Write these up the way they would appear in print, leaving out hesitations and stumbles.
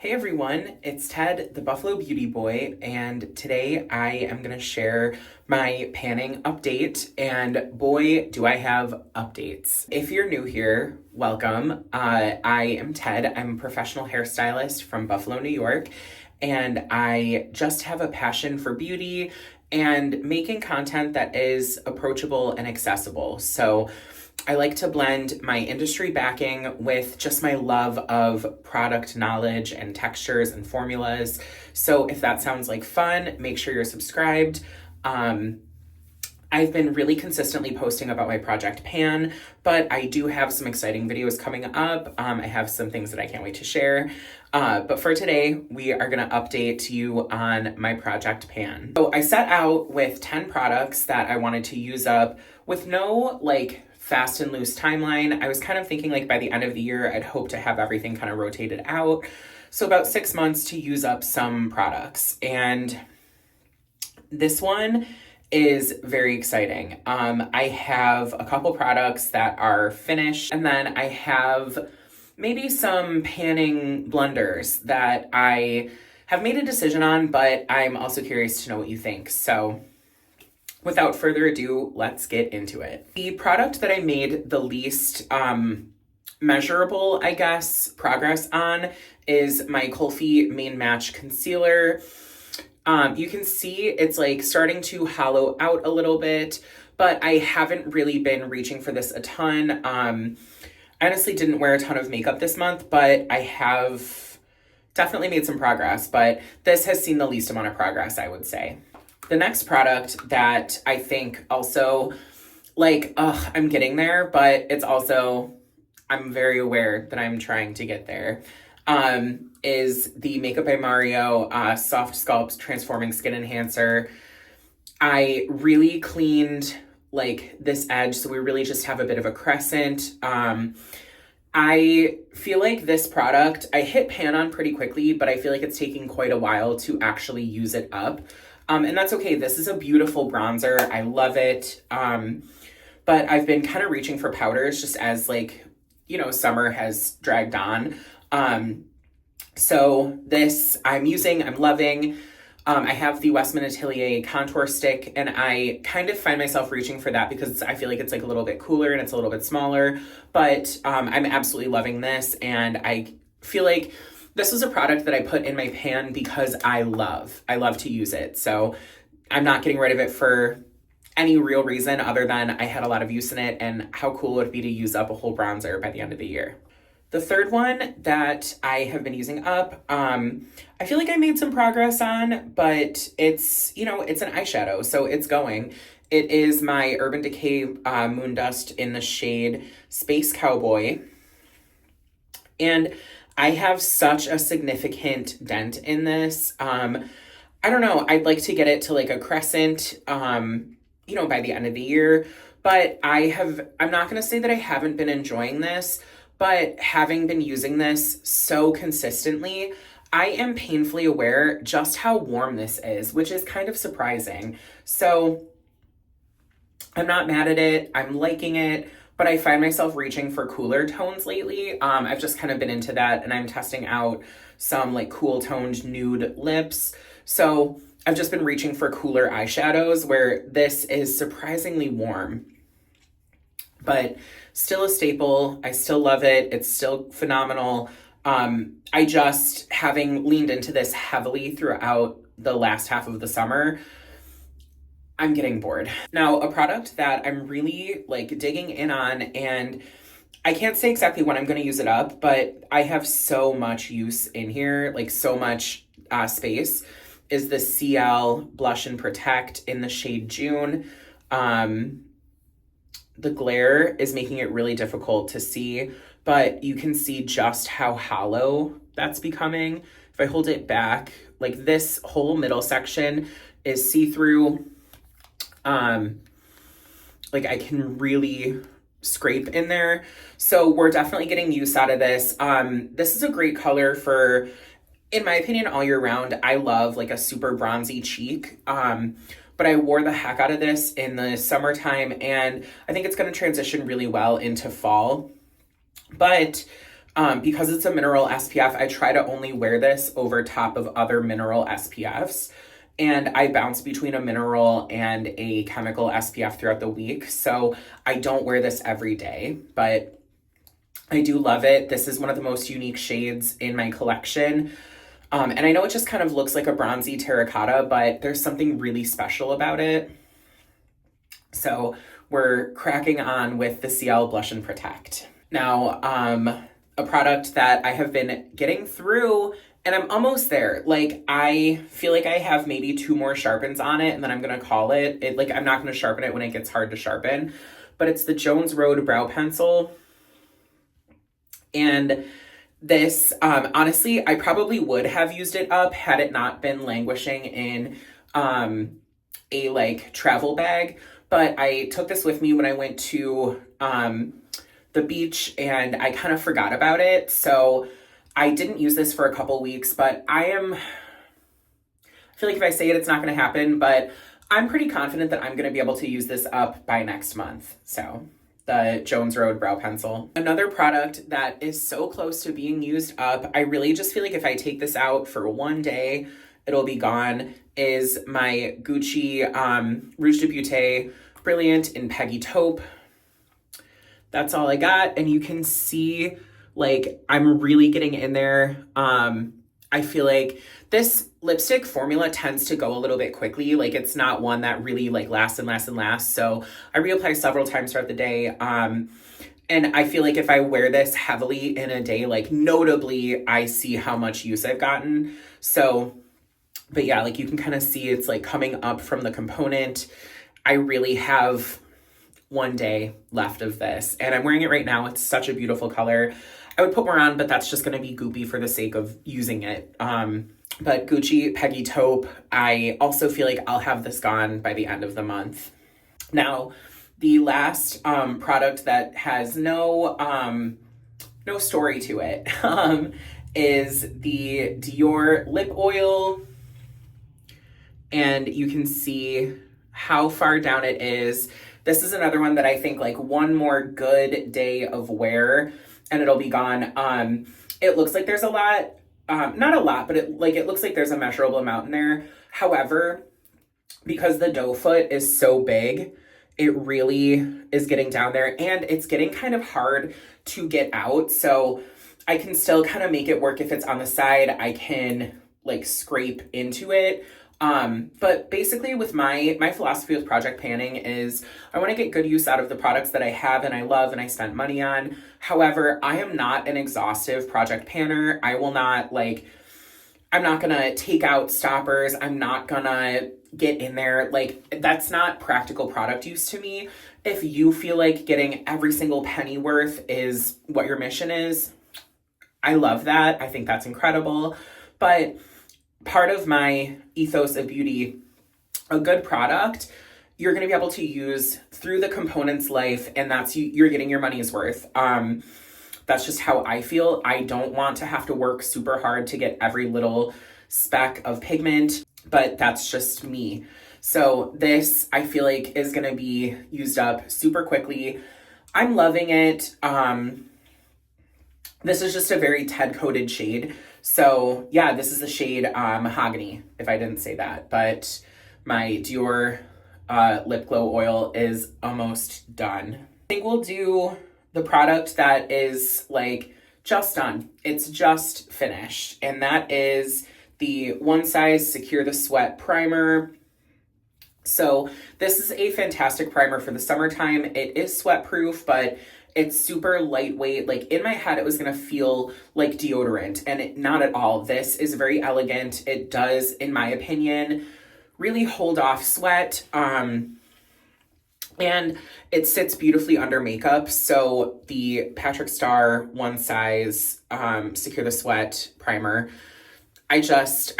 Hey everyone, it's Ted, the Buffalo Beauty Boy, and today I am going to share my panning update, and boy, do I have updates. If you're new here, welcome. I am Ted. I'm a professional hairstylist from Buffalo, New York, and I just have a passion for beauty and making content that is approachable and accessible. So I like to blend my industry backing with just my love of product knowledge and textures and formulas. So if that sounds like fun, make sure you're subscribed. I've been really consistently posting about my project pan, but I do have some exciting videos coming up. I have some things that I can't wait to share. But for today, we are going to update you on my project pan. So I set out with 10 products that I wanted to use up with no fast and loose timeline. I was kind of thinking by the end of the year, I'd hope to have everything kind of rotated out. So about 6 months to use up some products. And this one is very exciting. I have a couple products that are finished, and then I have maybe some panning blenders that I have made a decision on, but I'm also curious to know what you think. So without further ado, let's get into it. The product that I made the least measurable, progress on is my Kulfi Main Match Concealer. You can see it's starting to hollow out a little bit, but I haven't really been reaching for this a ton. I honestly didn't wear a ton of makeup this month, but I have definitely made some progress, but this has seen the least amount of progress, I would say. The next product that I think also, I'm getting there, but it's also, I'm very aware that I'm trying to get there, is the Makeup by Mario Soft Sculpt Transforming Skin Enhancer. I really cleaned this edge, so we really just have a bit of a crescent. I feel like this product, I hit pan on pretty quickly, but I feel like it's taking quite a while to actually use it up. And that's okay. This is a beautiful bronzer. I love it. But I've been kind of reaching for powders just as summer has dragged on. So this I'm loving. I have the Westman Atelier contour stick, and I kind of find myself reaching for that because I feel like it's a little bit cooler and it's a little bit smaller, but I'm absolutely loving this. And I feel like this was a product that I put in my pan because I love to use it. So I'm not getting rid of it for any real reason other than I had a lot of use in it, and how cool would it be to use up a whole bronzer by the end of the year. The third one that I have been using up, I feel like I made some progress on, but it's an eyeshadow, so it's going. It is my Urban Decay Moon Dust in the shade Space Cowboy. And I have such a significant dent in this. I don't know, I'd like to get it to a crescent, by the end of the year, but I'm not going to say that I haven't been enjoying this, but having been using this so consistently, I am painfully aware just how warm this is, which is kind of surprising. So I'm not mad at it. I'm liking it, but I find myself reaching for cooler tones lately. I've just kind of been into that, and I'm testing out some cool toned nude lips. So I've just been reaching for cooler eyeshadows where this is surprisingly warm, but still a staple. I still love it. It's still phenomenal. I just, having leaned into this heavily throughout the last half of the summer, I'm getting bored. Now, a product that I'm really digging in on, and I can't say exactly when I'm going to use it up, but I have so much use in here, so much space, is the CL Blush and Protect in the shade June. The glare is making it really difficult to see, but you can see just how hollow that's becoming. If I hold it back, this whole middle section is see-through. I can really scrape in there. So we're definitely getting use out of this. This is a great color for, in my opinion, all year round. I love a super bronzy cheek. But I wore the heck out of this in the summertime, and I think it's going to transition really well into fall. But Because it's a mineral SPF, I try to only wear this over top of other mineral SPFs. And I bounce between a mineral and a chemical SPF throughout the week. So I don't wear this every day, but I do love it. This is one of the most unique shades in my collection. And I know it just kind of looks like a bronzy terracotta, but there's something really special about it. So we're cracking on with the CL Blush and Protect. Now, a product that I have been getting through, and I'm almost there. Like, I feel like I have maybe 2 more sharpens on it, and then I'm gonna call it. Like, I'm not gonna sharpen it when it gets hard to sharpen, but it's the Jones Road Brow Pencil. And this, honestly, I probably would have used it up had it not been languishing in a like travel bag. But I took this with me when I went to the beach, and I kind of forgot about it. So I didn't use this for a couple weeks, but I feel like if I say it, it's not going to happen, but I'm pretty confident that I'm going to be able to use this up by next month. So the Jones Road Brow Pencil. Another product that is so close to being used up, I really just feel like if I take this out for one day, it'll be gone, is my Gucci Rouge de Beauté Brilliant in Peggy Taupe. That's all I got, and you can see, like, I'm really getting in there. I feel like this lipstick formula tends to go a little bit quickly. Like, it's not one that really like lasts and lasts and lasts. So I reapply several times throughout the day. And I feel like if I wear this heavily in a day, like notably, I see how much use I've gotten. So, but yeah, like you can kind of see it's like coming up from the component. I really have one day left of this, and I'm wearing it right now. It's such a beautiful color. I would put more on, but that's just going to be goopy for the sake of using it. But Gucci Peggy Taupe, I also feel like I'll have this gone by the end of the month. Now, the last product that has no story to it is the Dior lip oil, and you can see how far down it is. This is another one that I think like one more good day of wear and it'll be gone. It looks like there's a lot, not a lot, but it looks like there's a measurable amount in there. However, because the doe foot is so big, it really is getting down there, and it's getting kind of hard to get out. So I can still kind of make it work if it's on the side. I can like scrape into it. But basically with my philosophy with project panning is I want to get good use out of the products that I have and I love and I spent money on. However, I am not an exhaustive project panner. I'm not going to take out stoppers. I'm not going to get in there. Like, that's not practical product use to me. If you feel like getting every single penny worth is what your mission is, I love that. I think that's incredible. But part of my ethos of beauty, a good product, you're going to be able to use through the component's life, and you're getting your money's worth. That's just how I feel. I don't want to have to work super hard to get every little speck of pigment, but that's just me. So this, I feel like, is going to be used up super quickly. I'm loving it. This is just a very Ted-coated shade. So yeah, this is the shade Mahogany, if I didn't say that. But my Dior lip glow oil is almost done. I think we'll do the product that is like just done. It's just finished. And that is the One Size Secure the Sweat Primer. So this is a fantastic primer for the summertime. It is sweat proof, but it's super lightweight. Like, in my head, it was going to feel like deodorant, and not at all. This is very elegant. It does, in my opinion, really hold off sweat. And it sits beautifully under makeup. So the Patrick Star One Size Secure the Sweat Primer, I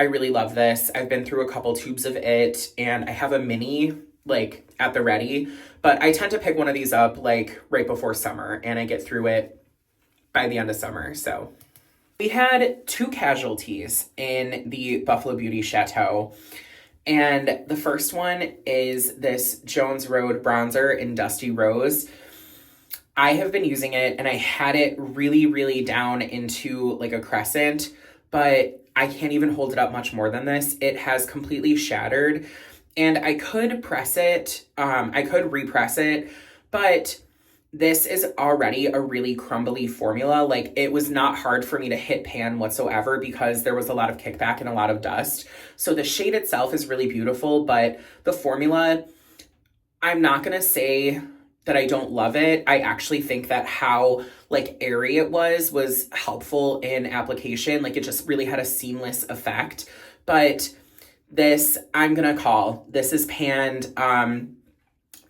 really love this. I've been through a couple tubes of it, and I have a mini like at the ready, but I tend to pick one of these up like right before summer, and I get through it by the end of summer. So we had 2 casualties in the Buffalo Beauty Chateau, and the first one is this Jones Road bronzer in Dusty Rose. I have been using it and I had it really, really down into like a crescent, but I can't even hold it up much more than this. It has completely shattered and I could press it. I could repress it, but this is already a really crumbly formula. Like it was not hard for me to hit pan whatsoever because there was a lot of kickback and a lot of dust. So the shade itself is really beautiful, but the formula, I'm not going to say that I don't love it. I actually think that how like airy it was helpful in application. Like it just really had a seamless effect. But this, I'm going to call, this is panned.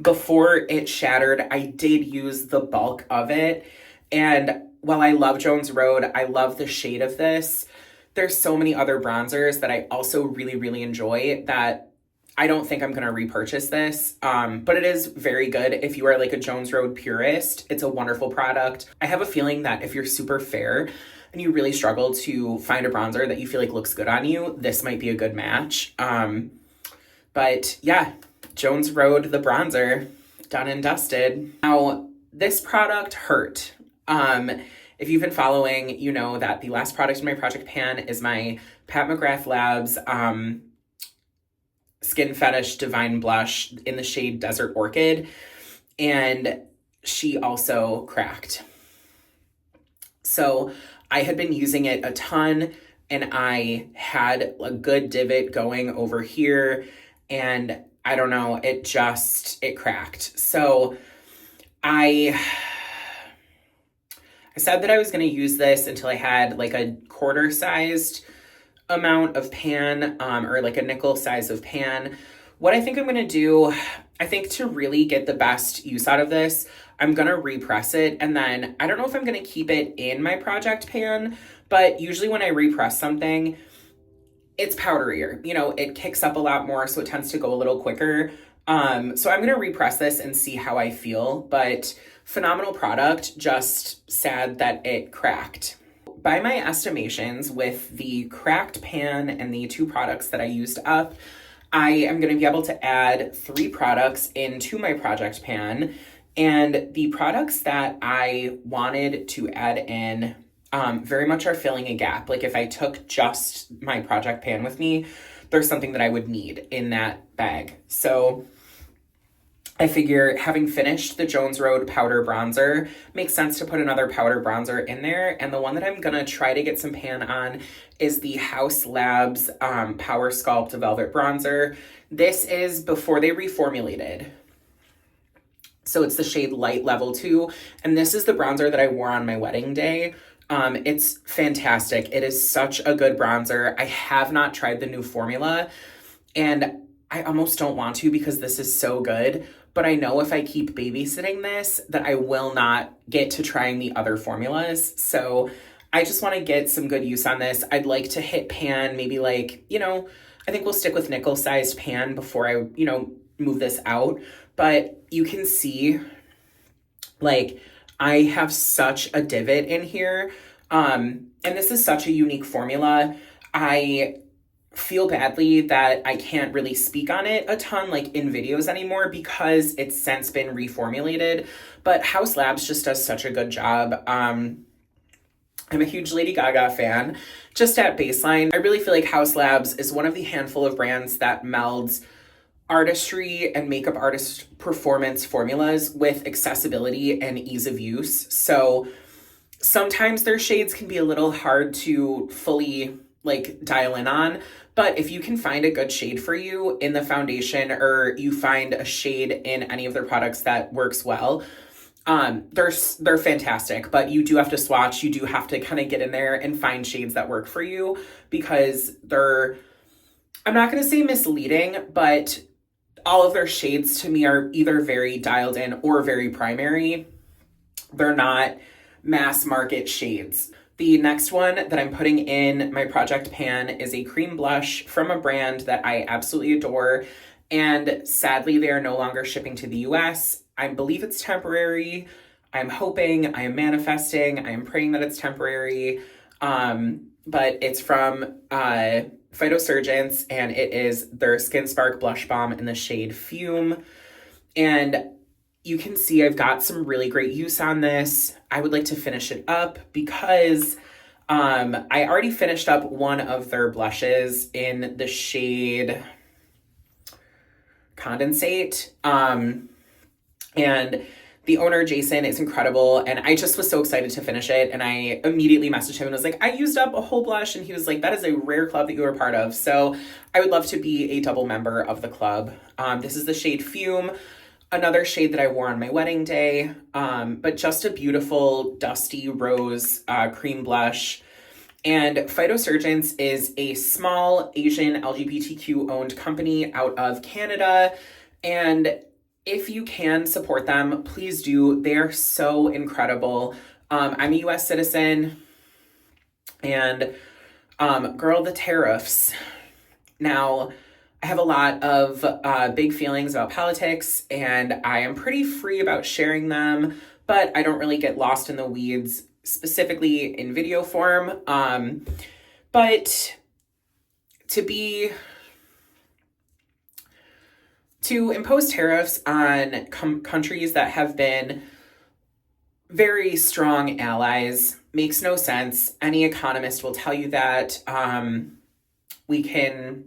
Before it shattered, I did use the bulk of it. And while I love Jones Road, I love the shade of this. There's so many other bronzers that I also really, really enjoy that I don't think I'm going to repurchase this. But it is very good if you are like a Jones Road purist. It's a wonderful product. I have a feeling that if you're super fair and you really struggle to find a bronzer that you feel like looks good on you, this might be a good match. But yeah, Jones Road, the bronzer, done and dusted. Now, this product hurt. If you've been following, you know that the last product in my project pan is my Pat McGrath Labs Skin Fetish Divine Blush in the shade Desert Orchid. And she also cracked. So I had been using it a ton and I had a good divot going over here and I don't know, it cracked. So I said that I was going to use this until I had like a quarter sized amount of pan, or like a nickel size of pan. What I think I'm going to do, I think to really get the best use out of this, I'm going to repress it. And then I don't know if I'm going to keep it in my project pan, but usually when I repress something, it's powderier, you know, it kicks up a lot more, so it tends to go a little quicker. So I'm going to repress this and see how I feel, but phenomenal product, just sad that it cracked. By my estimations, with the cracked pan and the 2 products that I used up, I am going to be able to add 3 products into my project pan, and the products that I wanted to add in very much are filling a gap. Like if I took just my project pan with me, there's something that I would need in that bag. So I figure having finished the Jones Road powder bronzer, makes sense to put another powder bronzer in there. And the one that I'm gonna try to get some pan on is the Haus Labs Power Sculpt Velvet Bronzer. This is before they reformulated. So it's the shade Light Level 2. And this is the bronzer that I wore on my wedding day. It's fantastic. It is such a good bronzer. I have not tried the new formula and I almost don't want to because this is so good, but I know if I keep babysitting this that I will not get to trying the other formulas. So I just want to get some good use on this. I'd like to hit pan, maybe like, you know, I think we'll stick with nickel sized pan before I, you know, move this out, but you can see like I have such a divot in here. And this is such a unique formula. I feel badly that I can't really speak on it a ton like in videos anymore because it's since been reformulated, but Haus Labs just does such a good job. I'm a huge Lady Gaga fan. Just at baseline, I really feel like Haus Labs is one of the handful of brands that melds artistry and makeup artist performance formulas with accessibility and ease of use. So sometimes their shades can be a little hard to fully like dial in on, but if you can find a good shade for you in the foundation or you find a shade in any of their products that works well, they're fantastic, but you do have to swatch. You do have to kind of get in there and find shades that work for you because I'm not going to say misleading, but all of their shades to me are either very dialed in or very primary. They're not mass market shades. The next one that I'm putting in my project pan is a cream blush from a brand that I absolutely adore. And sadly, they are no longer shipping to the US. I believe it's temporary. I'm hoping, I am manifesting, I am praying that it's temporary. But it's from Phytosurgence, and it is their Skin Spark Blush Balm in the shade Fume. And you can see I've got some really great use on this. I would like to finish it up because I already finished up one of their blushes in the shade Condensate. And the owner, Jason, is incredible. And I just was so excited to finish it. And I immediately messaged him and was like, I used up a whole blush. And he was like, that is a rare club that you were part of. So I would love to be a double member of the club. This is the shade Fume, another shade that I wore on my wedding day. But just a beautiful dusty rose cream blush. And Phytosurgence is a small Asian LGBTQ owned company out of Canada. And if you can support them, please do. They are so incredible. I'm a US citizen, and girl, the tariffs. Now, I have a lot of big feelings about politics, and I am pretty free about sharing them, but I don't really get lost in the weeds, specifically in video form. But to impose tariffs on countries that have been very strong allies makes no sense. Any economist will tell you that. We can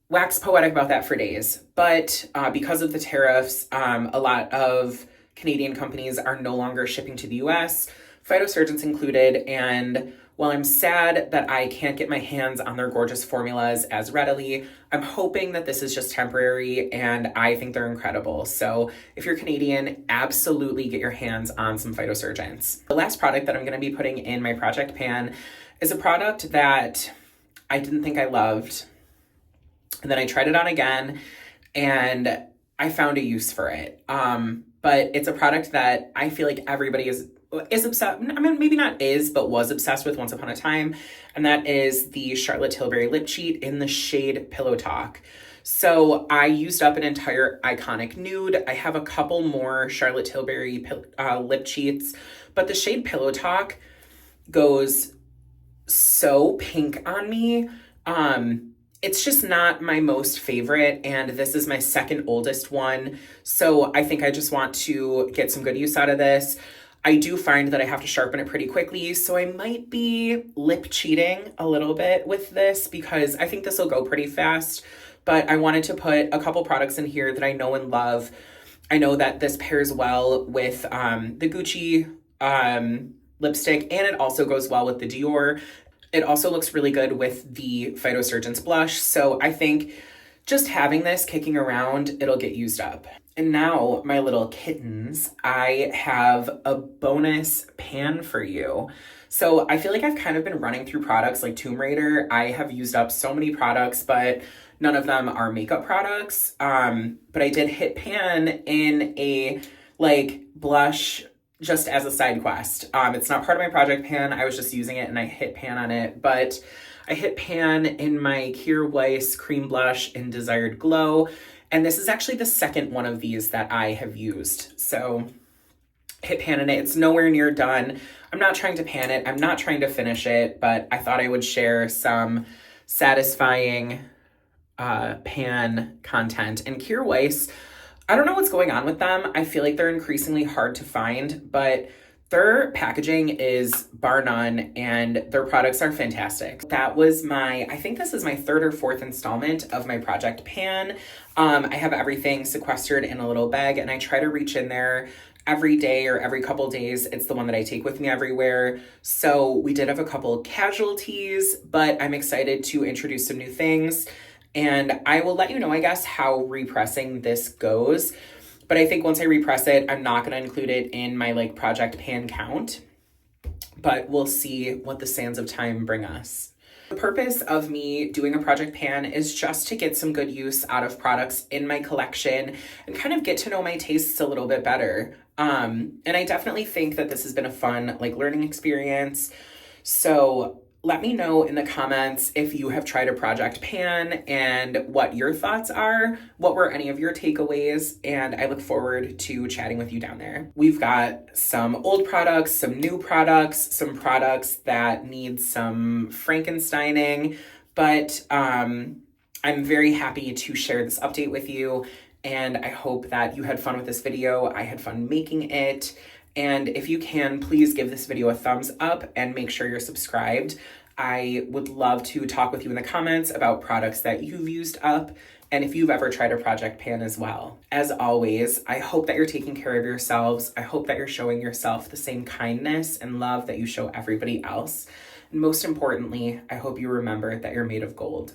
wax poetic about that for days. But because of the tariffs, a lot of Canadian companies are no longer shipping to the US, Phytosurgence included. And while I'm sad that I can't get my hands on their gorgeous formulas as readily, I'm hoping that this is just temporary, and I think they're incredible. So if you're Canadian, absolutely get your hands on some Phytosurgence. The last product that I'm going to be putting in my project pan is a product that I didn't think I loved. And then I tried it on again, and I found a use for it. But it's a product that I feel like everybody is obsessed, I mean, maybe not is, but was obsessed with once upon a time. And that is the Charlotte Tilbury Lip Cheat in the shade Pillow Talk. So I used up an entire iconic nude. I have a couple more Charlotte Tilbury lip cheats, but the shade Pillow Talk goes so pink on me. It's just not my most favorite, and this is my second oldest one. So I think I just want to get some good use out of this. I do find that I have to sharpen it pretty quickly, so I might be lip cheating a little bit with this because I think this will go pretty fast. But I wanted to put a couple products in here that I know and love. I know that this pairs well with the Gucci lipstick, and it also goes well with the Dior. It also looks really good with the Phytosurgence blush. So I think just having this kicking around, it'll get used up. And now, my little kittens, I have a bonus pan for you. So I feel like I've kind of been running through products like Tomb Raider. I have used up so many products, but none of them are makeup products. But I did hit pan in a blush just as a side quest. It's not part of my project pan. I was just using it and I hit pan on it. But I hit pan in my Kierra Weiss cream blush in Desired Glow. And this is actually the second one of these that I have used. So hit pan in it. It's nowhere near done. I'm not trying to pan it. I'm not trying to finish it, but I thought I would share some satisfying pan content. And Kierra Weiss, I don't know what's going on with them. I feel like they're increasingly hard to find, but their packaging is bar none, and their products are fantastic. That was I think this is my third or fourth installment of my project pan. I have everything sequestered in a little bag, and I try to reach in there every day or every couple days. It's the one that I take with me everywhere. So we did have a couple casualties, but I'm excited to introduce some new things. And I will let you know, I guess, how repressing this goes. But I think once I repress it, I'm not going to include it in my project pan count. But we'll see what the sands of time bring us. The purpose of me doing a project pan is just to get some good use out of products in my collection and kind of get to know my tastes a little bit better. And I definitely think that this has been a fun learning experience. So let me know in the comments if you have tried a project pan and what your thoughts are. What were any of your takeaways? And I look forward to chatting with you down there. We've got some old products, some new products, some products that need some Frankensteining, but I'm very happy to share this update with you. And I hope that you had fun with this video. I had fun making it. And if you can, please give this video a thumbs up and make sure you're subscribed. I would love to talk with you in the comments about products that you've used up and if you've ever tried a project pan as well. As always, I hope that you're taking care of yourselves. I hope that you're showing yourself the same kindness and love that you show everybody else. And most importantly, I hope you remember that you're made of gold.